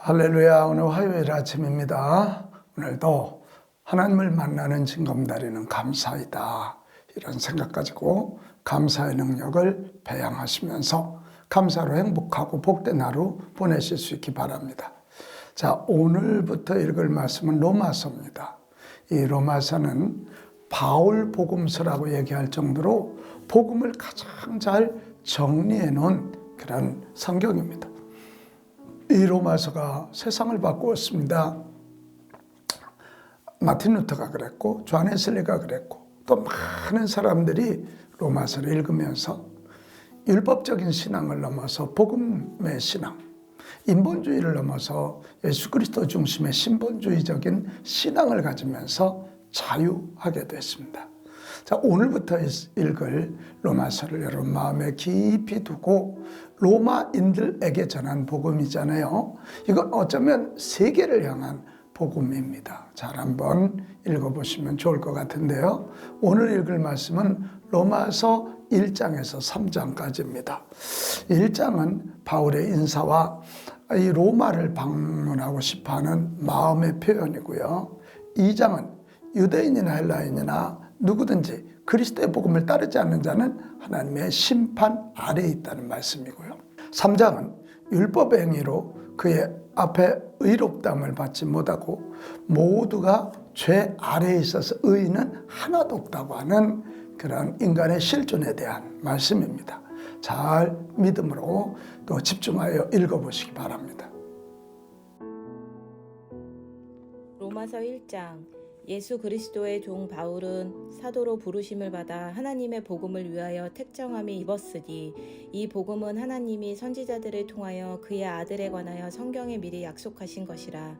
할렐루야. 오늘 화요일 아침입니다. 오늘도 하나님을 만나는 징검다리는 감사이다, 이런 생각 가지고 감사의 능력을 배양하시면서 감사로 행복하고 복된 하루 보내실 수 있기 바랍니다. 자, 오늘부터 읽을 말씀은 로마서입니다. 이 로마서는 바울 복음서라고 얘기할 정도로 복음을 가장 잘 정리해 놓은 그런 성경입니다. 이 로마서가 세상을 바꾸었습니다. 마틴 루터가 그랬고, 존 웨슬리가 그랬고, 또 많은 사람들이 로마서를 읽으면서 율법적인 신앙을 넘어서 복음의 신앙, 인본주의를 넘어서 예수 그리스도 중심의 신본주의적인 신앙을 가지면서 자유하게 됐습니다. 자, 오늘부터 읽을 로마서를 여러분 마음에 깊이 두고 로마인들에게 전한 복음이잖아요. 이건 어쩌면 세계를 향한 복음입니다. 잘 한번 읽어보시면 좋을 것 같은데요. 오늘 읽을 말씀은 로마서 1장에서 3장까지입니다. 1장은 바울의 인사와 이 로마를 방문하고 싶어하는 마음의 표현이고요. 2장은 유대인이나 헬라인이나 누구든지 그리스도의 복음을 따르지 않는 자는 하나님의 심판 아래에 있다는 말씀이고요. 3장은 율법의 행위로 그의 앞에 의롭다함을 받지 못하고 모두가 죄 아래에 있어서 의인은 하나도 없다고 하는 그런 인간의 실존에 대한 말씀입니다. 잘 믿음으로 또 집중하여 읽어보시기 바랍니다. 로마서 1장. 예수 그리스도의 종 바울은 사도로 부르심을 받아 하나님의 복음을 위하여 택정함이 입었으니 이 복음은 하나님이 선지자들을 통하여 그의 아들에 관하여 성경에 미리 약속하신 것이라.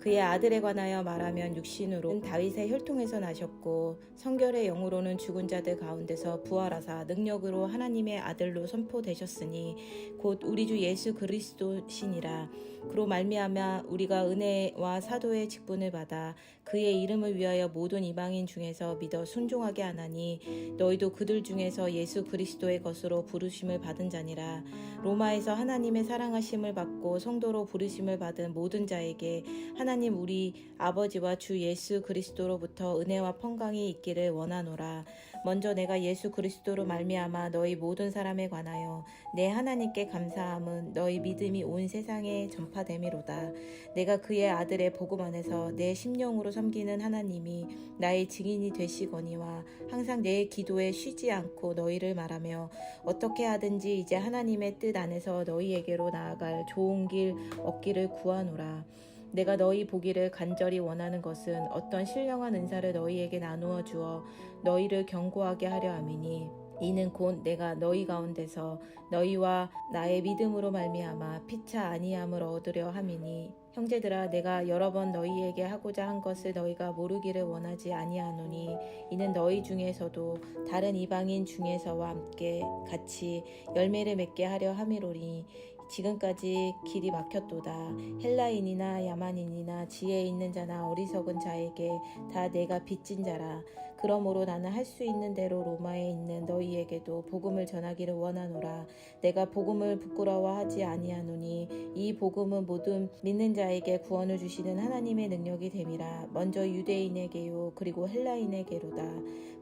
그의 아들에 관하여 말하면 육신으로는 다윗의 혈통에서 나셨고 성결의 영으로는 죽은 자들 가운데서 부활하사 능력으로 하나님의 아들로 선포되셨으니 곧 우리 주 예수 그리스도시니라. 그로 말미암아 우리가 은혜와 사도의 직분을 받아 그의 이름을 위하여 모든 이방인 중에서 믿어 순종하게 하나니 너희도 그들 중에서 예수 그리스도의 것으로 부르심을 받은 자니라. 로마에서 하나님의 사랑하심을 받고 성도로 부르심을 받은 모든 자에게 하나님 우리 아버지와 주 예수 그리스도로부터 은혜와 평강이 있기를 원하노라. 먼저 내가 예수 그리스도로 말미암아 너희 모든 사람에 관하여 내 하나님께 감사함은 너희 믿음이 온 세상에 전파됨이로다. 내가 그의 아들의 복음 안에서 내 심령으로 섬기는 하나님이 나의 증인이 되시거니와 항상 내 기도에 쉬지 않고 너희를 말하며 어떻게 하든지 이제 하나님의 뜻 안에서 너희에게로 나아갈 좋은 길 얻기를 구하노라. 내가 너희 보기를 간절히 원하는 것은 어떤 신령한 은사를 너희에게 나누어 주어 너희를 견고하게 하려 함이니 이는 곧 내가 너희 가운데서 너희와 나의 믿음으로 말미암아 피차 아니함을 얻으려 함이니 형제들아 내가 여러 번 너희에게 하고자 한 것을 너희가 모르기를 원하지 아니하노니 이는 너희 중에서도 다른 이방인 중에서와 함께 같이 열매를 맺게 하려 함이로니 지금까지 길이 막혔도다. 헬라인이나 야만인이나 지혜 있는 자나 어리석은 자에게 다 내가 빚진 자라. 그러므로 나는 할 수 있는 대로 로마에 있는 너희에게도 복음을 전하기를 원하노라. 내가 복음을 부끄러워하지 아니하노니 이 복음은 모든 믿는 자에게 구원을 주시는 하나님의 능력이 됨이라. 먼저 유대인에게요 그리고 헬라인에게로다.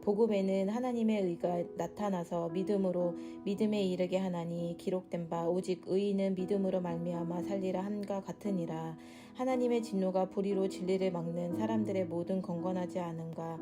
복음에는 하나님의 의가 나타나서 믿음으로 믿음에 이르게 하나니 기록된 바 오직 의인은 믿음으로 말미암아 살리라 함과 같으니라. 하나님의 진노가 불의로 진리를 막는 사람들의 모든 건건하지 않음과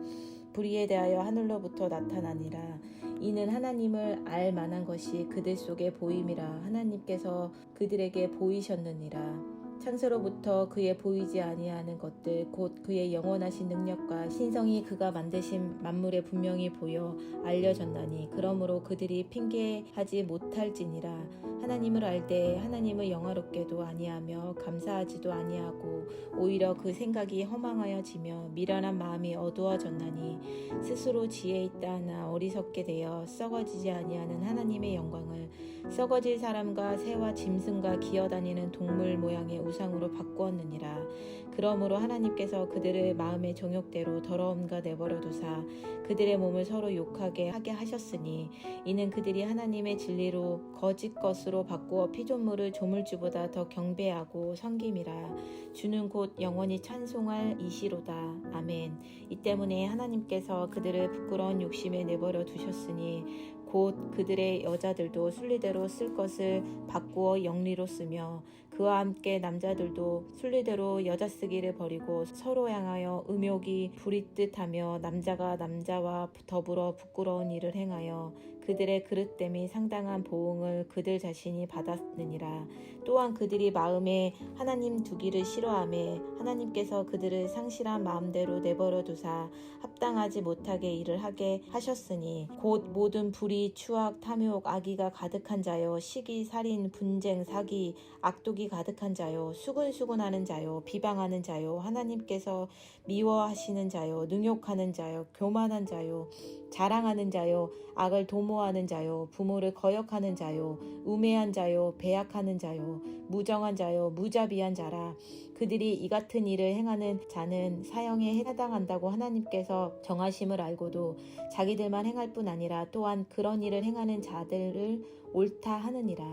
불의에 대하여 하늘로부터 나타나니라. 이는 하나님을 알 만한 것이 그들 속에 보임이라. 하나님께서 그들에게 보이셨느니라. 창세로부터 그의 보이지 아니하는 것들 곧 그의 영원하신 능력과 신성이 그가 만드신 만물에 분명히 보여 알려졌나니 그러므로 그들이 핑계하지 못할지니라. 하나님을 알 때 하나님을 영화롭게도 아니하며 감사하지도 아니하고 오히려 그 생각이 허망하여지며 미련한 마음이 어두워졌나니 스스로 지혜 있다 하나 어리석게 되어 썩어지지 아니하는 하나님의 영광을 썩어질 사람과 새와 짐승과 기어다니는 동물 모양의 우상으로 바꾸었느니라. 그러므로 하나님께서 그들의 마음의 정욕대로 더러움과 내버려 두사 그들의 몸을 서로 욕하게 하게 하셨으니 이는 그들이 하나님의 진리로 거짓 것으로 바꾸어 피조물을 조물주보다 더 경배하고 섬김이라. 주는 곧 영원히 찬송할 이시로다. 아멘. 이 때문에 하나님께서 그들을 부끄러운 욕심에 내버려 두셨으니 곧 그들의 여자들도 순리대로 쓸 것을 바꾸어 영리로 쓰며 그와 함께 남자들도 순리대로 여자 쓰기를 버리고 서로 향하여 음욕이 부릿듯 하며 남자가 남자와 더불어 부끄러운 일을 행하여 그들의 그릇됨이 상당한 보응을 그들 자신이 받았느니라. 또한 그들이 마음에 하나님 두기를 싫어하며 하나님께서 그들을 상실한 마음대로 내버려 두사 합당하지 못하게 일을 하게 하셨으니 곧 모든 불의, 추악, 탐욕, 악의가 가득한 자요, 시기, 살인, 분쟁, 사기, 악독이 가득한 자요, 수근수근하는 자요, 비방하는 자요, 하나님께서 미워하시는 자요, 능욕하는 자요, 교만한 자요, 자랑하는 자요, 악을 도모하는 자요, 부모를 거역하는 자요, 우매한 자요, 배약하는 자요, 무정한 자요, 무자비한 자라. 그들이 이 같은 일을 행하는 자는 사형에 해당한다고 하나님께서 정하심을 알고도 자기들만 행할 뿐 아니라 또한 그런 일을 행하는 자들을 옳다 하느니라.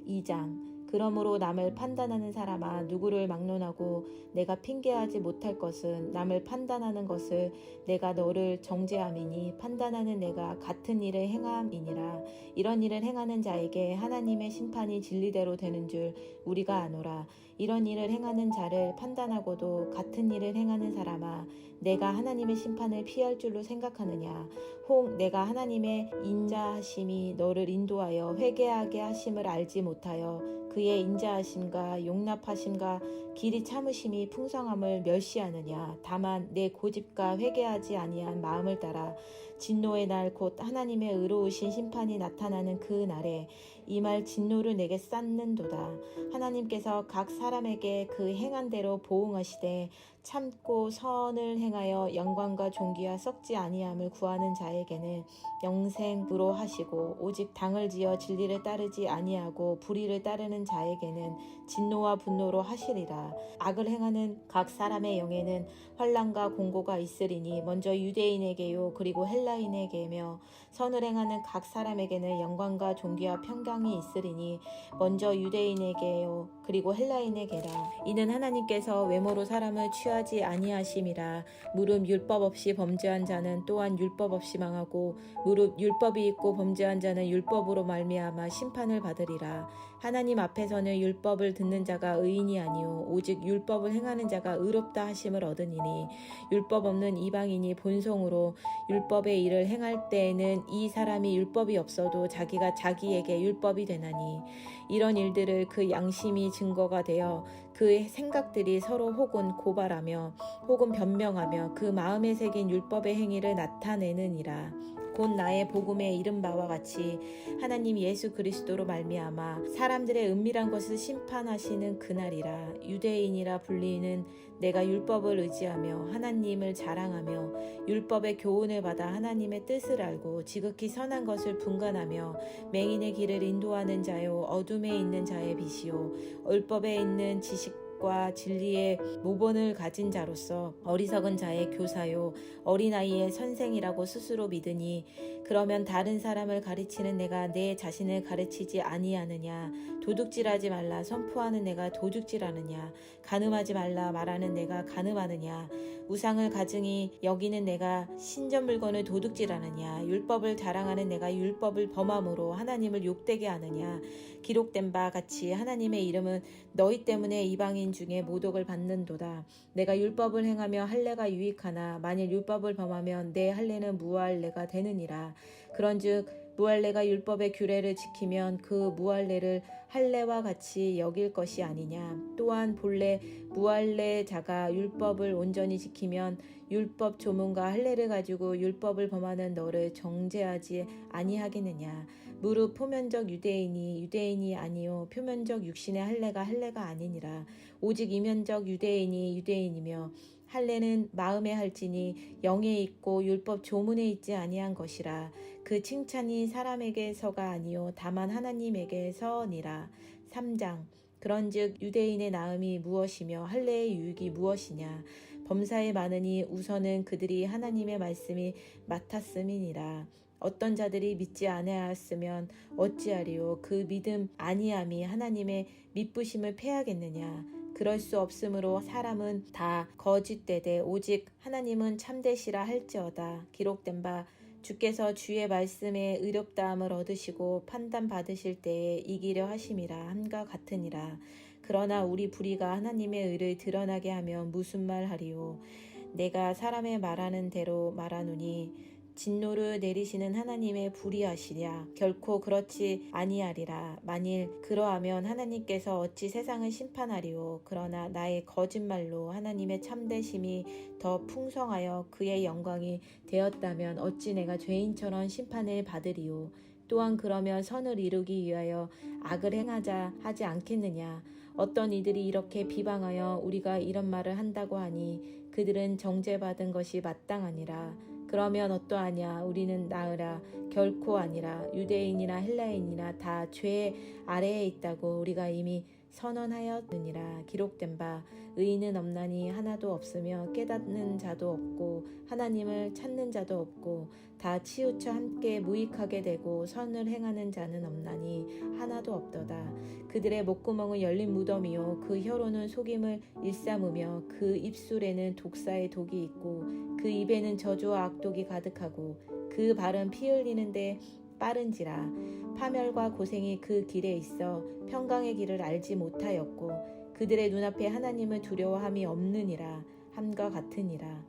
2장. 그러므로 남을 판단하는 사람아, 누구를 막론하고 내가 핑계하지 못할 것은 남을 판단하는 것을 내가 너를 정죄함이니 판단하는 내가 같은 일을 행함이니라. 이런 일을 행하는 자에게 하나님의 심판이 진리대로 되는 줄 우리가 아노라. 이런 일을 행하는 자를 판단하고도 같은 일을 행하는 사람아, 내가 하나님의 심판을 피할 줄로 생각하느냐. 혹 내가 하나님의 인자하심이 너를 인도하여 회개하게 하심을 알지 못하여 그의 인자하심과 용납하심과 길이 참으심이 풍성함을 멸시하느냐. 다만 내 고집과 회개하지 아니한 마음을 따라 진노의 날 곧 하나님의 의로우신 심판이 나타나는 그 날에 이 말 진노를 내게 쌓는도다. 하나님께서 각 사람에게 그 행한 대로 보응하시되 참고 선을 행하여 영광과 존귀와 썩지 아니함을 구하는 자에게는 영생으로 하시고 오직 당을 지어 진리를 따르지 아니하고 불의를 따르는 자에게는 진노와 분노로 하시리라. 악을 행하는 각 사람의 영에는 환난과 공고가 있으리니 먼저 유대인에게요 그리고 헬라인에게며 선을 행하는 각 사람에게는 영광과 존귀와 평강이 있으리니 먼저 유대인에게요 그리고 헬라인에게라. 이는 하나님께서 외모로 사람을 취하지 아니하심이라. 무릇 율법 없이 범죄한 자는 또한 율법 없이 망하고 무릇 율법이 있고 범죄한 자는 율법으로 말미암아 심판을 받으리라. 하나님 앞에서는 율법을 듣는 자가 의인이 아니요 오직 율법을 행하는 자가 의롭다 하심을 얻으니니 율법 없는 이방인이 본성으로 율법의 일을 행할 때에는 이 사람이 율법이 없어도 자기가 자기에게 율법이 되나니 이런 일들을 그 양심이 증거가 되어 그 생각들이 서로 혹은 고발하며 혹은 변명하며 그 마음에 새긴 율법의 행위를 나타내느니라. 곧 나의 복음에 이른 바와 같이 하나님 예수 그리스도로 말미암아 사람들의 은밀한 것을 심판하시는 그날이라. 유대인이라 불리는 내가 율법을 의지하며 하나님을 자랑하며 율법의 교훈을 받아 하나님의 뜻을 알고 지극히 선한 것을 분간하며 맹인의 길을 인도하는 자요 어둠에 있는 자의 빛이요 율법에 있는 지식과 진리의 모본을 가진 자로서 어리석은 자의 교사요 어린아이의 선생이라고 스스로 믿으니 그러면 다른 사람을 가르치는 내가 내 자신을 가르치지 아니하느냐. 도둑질하지 말라 선포하는 내가 도둑질하느냐. 간음하지 말라 말하는 내가 간음하느냐. 우상을 가증히 여기는 내가 신전 물건을 도둑질하느냐. 율법을 자랑하는 내가 율법을 범함으로 하나님을 욕되게 하느냐. 기록된 바 같이 하나님의 이름은 너희 때문에 이방인 중에 모독을 받는도다. 내가 율법을 행하며 할례가 유익하나 만일 율법을 범하면 내 할례는 무할례가 되느니라. 그런즉 무할례가 율법의 규례를 지키면 그 무할례를 할례와 같이 여길 것이 아니냐. 또한 본래 무할례자가 율법을 온전히 지키면 율법 조문과 할례를 가지고 율법을 범하는 너를 정죄하지 아니하겠느냐. 무릇 표면적 유대인이 아니요 표면적 육신의 할례가 할례가 아니니라. 오직 이면적 유대인이 유대인이며 할례는 마음에 할지니 영에 있고 율법 조문에 있지 아니한 것이라. 그 칭찬이 사람에게서가 아니요 다만 하나님에게서니라. 3장. 그런즉 유대인의 나음이 무엇이며 할례의 유익이 무엇이냐. 범사에 많으니 우선은 그들이 하나님의 말씀이 맡았음이니라. 어떤 자들이 믿지 아니하였으면 어찌하리요. 그 믿음 아니함이 하나님의 믿부심을 패하겠느냐. 그럴 수 없으므로 사람은 다 거짓되되 오직 하나님은 참되시라 할지어다. 기록된 바 주께서 주의 말씀에 의롭다함을 얻으시고 판단 받으실 때에 이기려 하심이라 함과 같으니라. 그러나 우리 불의가 하나님의 의를 드러나게 하면 무슨 말 하리요. 내가 사람의 말하는 대로 말하노니 진노를 내리시는 하나님의 불의하시랴. 결코 그렇지 아니하리라. 만일 그러하면 하나님께서 어찌 세상을 심판하리요. 그러나 나의 거짓말로 하나님의 참되심이 더 풍성하여 그의 영광이 되었다면 어찌 내가 죄인처럼 심판을 받으리요. 또한 그러면 선을 이루기 위하여 악을 행하자 하지 않겠느냐. 어떤 이들이 이렇게 비방하여 우리가 이런 말을 한다고 하니 그들은 정죄받은 것이 마땅하니라. 그러면 어떠하냐. 우리는 나으라. 결코 아니라. 유대인이나 헬라인이나 다 죄 아래에 있다고 우리가 이미 선언하였느니라. 기록된 바 의인은 없나니 하나도 없으며 깨닫는 자도 없고 하나님을 찾는 자도 없고 다 치우쳐 함께 무익하게 되고 선을 행하는 자는 없나니 하나도 없도다. 그들의 목구멍은 열린 무덤이요 그 혀로는 속임을 일삼으며 그 입술에는 독사의 독이 있고 그 입에는 저주와 악독이 가득하고 그 발은 피 흘리는데 빠른지라. 파멸과 고생이 그 길에 있어 평강의 길을 알지 못하였고 그들의 눈앞에 하나님을 두려워함이 없느니라 함과 같으니라.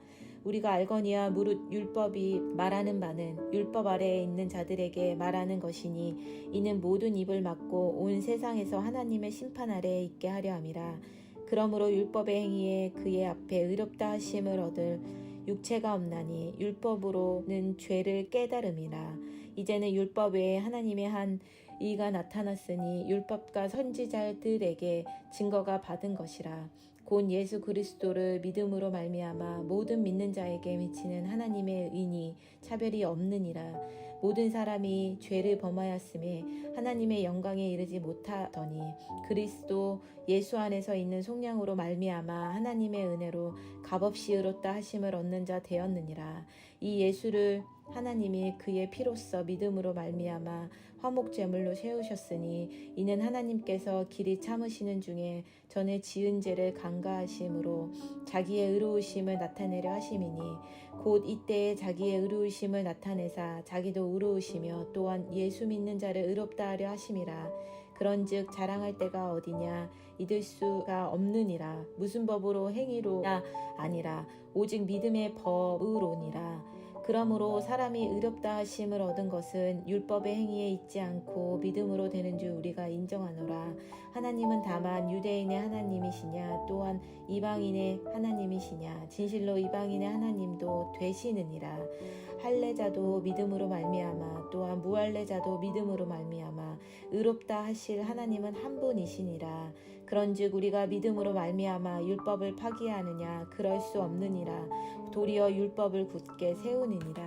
우리가 알거니와 무릇 율법이 말하는 바는 율법 아래에 있는 자들에게 말하는 것이니 이는 모든 입을 막고 온 세상에서 하나님의 심판 아래에 있게 하려 함이라. 그러므로 율법의 행위에 그의 앞에 의롭다 하심을 얻을 육체가 없나니 율법으로는 죄를 깨달음이라. 이제는 율법 외에 하나님의 한 의가 나타났으니 율법과 선지자들에게 증거가 받은 것이라. 곧 예수 그리스도를 믿음으로 말미암아 모든 믿는 자에게 미치는 하나님의 의니 차별이 없느니라. 모든 사람이 죄를 범하였음에 하나님의 영광에 이르지 못하더니 그리스도 예수 안에서 있는 속량으로 말미암아 하나님의 은혜로 값없이 의롭다 하심을 얻는 자 되었느니라. 이 예수를 하나님이 그의 피로써 믿음으로 말미암아 화목제물로 세우셨으니 이는 하나님께서 길이 참으시는 중에 전에 지은 죄를 간과하심으로 자기의 의로우심을 나타내려 하심이니 곧 이때에 자기의 의로우심을 나타내사 자기도 의로우시며 또한 예수 믿는 자를 의롭다 하려 하심이라. 그런즉 자랑할 때가 어디냐. 잊을 수가 없느니라. 무슨 법으로 행위로냐 아니라 오직 믿음의 법으로니라. 그러므로 사람이 의롭다 하심을 얻은 것은 율법의 행위에 있지 않고 믿음으로 되는 줄 우리가 인정하노라. 하나님은 다만 유대인의 하나님이시냐 또한 이방인의 하나님이시냐. 진실로 이방인의 하나님도 되시느니라. 할례자도 믿음으로 말미암아 또한 무할례자도 믿음으로 말미암아 의롭다 하실 하나님은 한 분이시니라. 그런즉 우리가 믿음으로 말미암아 율법을 파기하느냐. 그럴 수 없느니라. 도리어 율법을 굳게 세우느니라.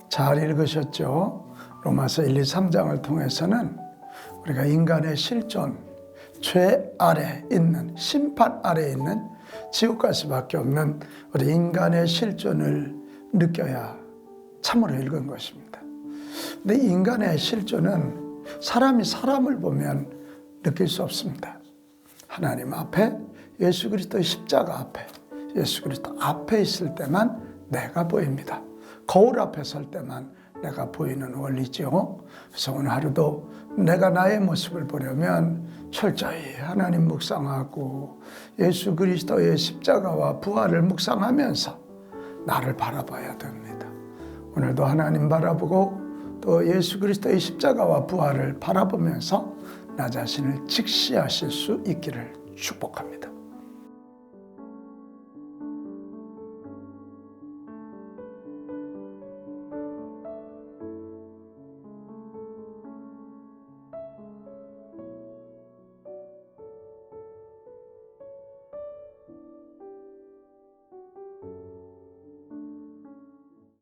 잘 읽으셨죠? 로마서 1, 2, 3장을 통해서는 우리가 인간의 실존, 죄 아래 있는, 심판 아래 있는 지옥 갈 수밖에 없는 우리 인간의 실존을 느껴야 참으로 읽은 것입니다. 근데 인간의 실존은 사람이 사람을 보면 느낄 수 없습니다. 하나님 앞에, 예수 그리스도의 십자가 앞에, 예수 그리스도 앞에 있을 때만 내가 보입니다. 거울 앞에 설 때만 내가 보이는 원리죠. 그래서 오늘 하루도 내가 나의 모습을 보려면 철저히 하나님 묵상하고 예수 그리스도의 십자가와 부활을 묵상하면서 나를 바라봐야 됩니다. 오늘도 하나님 바라보고 또 예수 그리스도의 십자가와 부활을 바라보면서 나 자신을 직시하실 수 있기를 축복합니다.